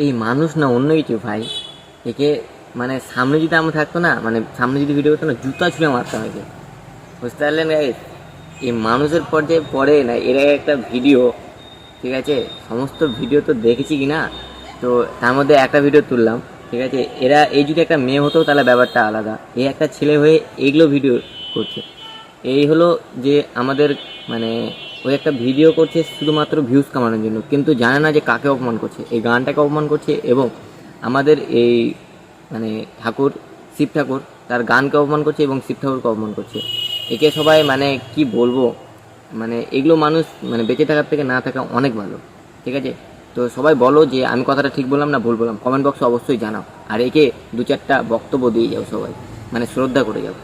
এই মানুষ না অন্য কিছু ভাই। একে মানে সামনে যদি আমার থাকতো না, মানে সামনে যদি ভিডিও করতো না, জুতা ছুঁড়ে মারতাম একে, বুঝতে পারলেন গাইস? এই মানুষের পর্যায়ে পড়ে না এরা একটা ভিডিও, ঠিক আছে? সমস্ত ভিডিও তো দেখেছি কি না, তো তার মধ্যে একটা ভিডিও তুললাম, ঠিক আছে? এরা এই যদি একটা মেয়ে হতো তাহলে ব্যাপারটা আলাদা, এই একটা ছেলে হয়ে এইগুলো ভিডিও করছে। এই হলো যে আমাদের মানে ওই একটা ভিডিও করছে শুধুমাত্র ভিউজ কামানোর জন্য, কিন্তু জানে না যে কাকে অপমান করছে, এই গানটাকে অপমান করছে এবং আমাদের এই মানে ঠাকুর, শিব ঠাকুর, তার গানকে অপমান করছে এবং শিব ঠাকুরকে অপমান করছে। একে সবাই মানে কি বলবো, মানে এগুলো মানুষ মানে বেঁচে থাকার থেকে না থাকা অনেক ভালো, ঠিক আছে? তো সবাই বলো যে আমি কথাটা ঠিক বললাম না ভুল বললাম, কমেন্ট বক্সে অবশ্যই জানাও। আর একে দু চারটা বক্তব্য দিয়ে যাও সবাই, মানে শ্রদ্ধা করে যাও।